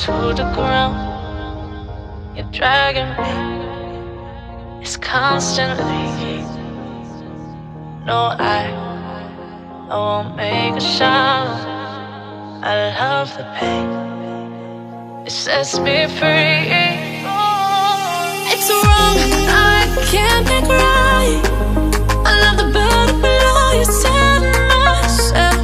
to the ground. You're dragging me, it's constantly. No, I won't make a sound. I love the pain, it sets me free. It's wrong, I can't make right. I love the bird below you, tell myself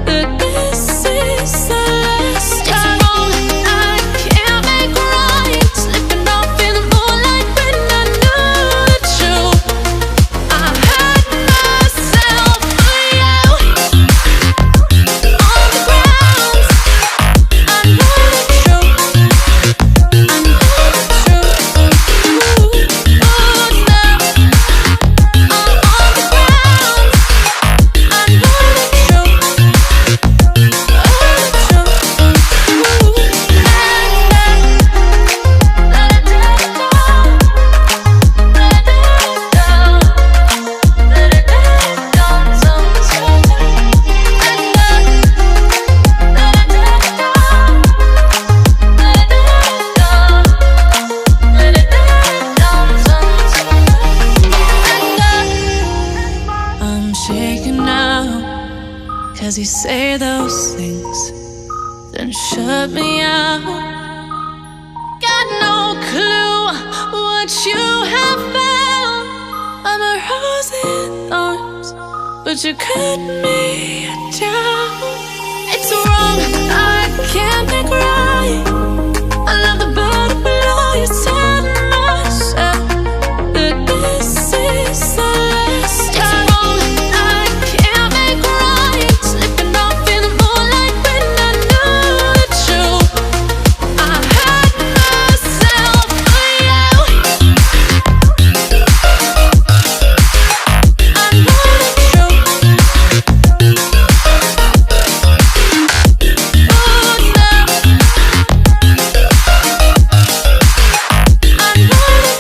that this is the last. It's wrong, I can't make right. Slipping off in the moonlight when I knew the truth. I hurt myself for you. On the ground, I know the truth. I know the truth. Ooh, now I'm on the ground. I know the truth. I'm shaking now, 'cause you say those things, then shut me out. Got no clue what you have found. I'm a rose in thorns, but you cut me down. It's wrong, I can't make right. I love the bird below you, tell myself that this is the last. It's wrong, I can't make right. Slipping off in the moonlight when I knew the truth. I hurt myself for you. I know the truth. Oh, now I know the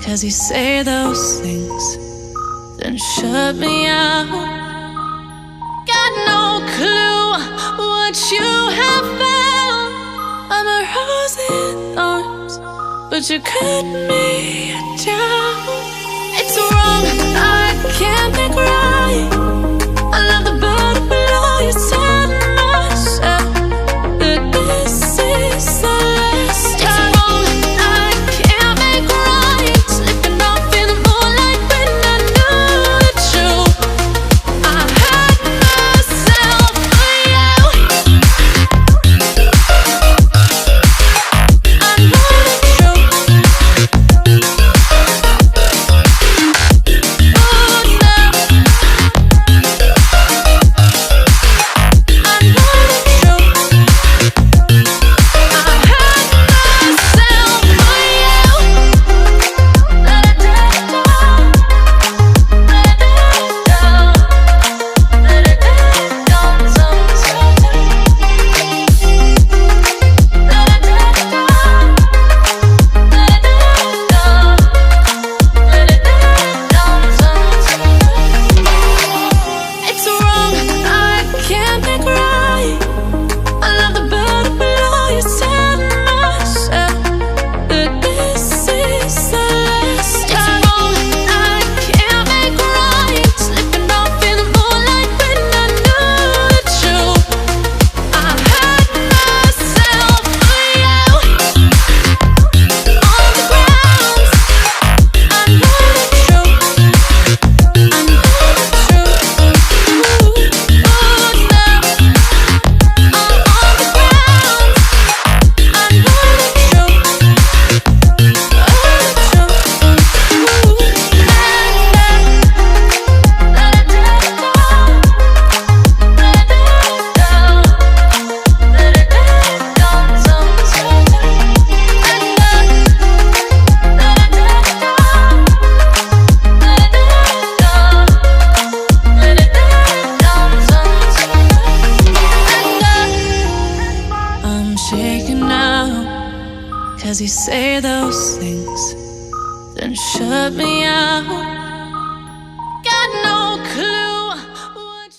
Cause you say those things, then shut me out. Got no clue what you have found. I'm a rose in thorns, but you cut me down. It's wrong, I can't make right. I love the bird below you, tell myself that this is the last. It's wrong, I can't make right. Slipping off in the moonlight when I knew the truth. I hurt myself for you. I know the truth. Oh, now now, 'cause you say those things, then shut me out.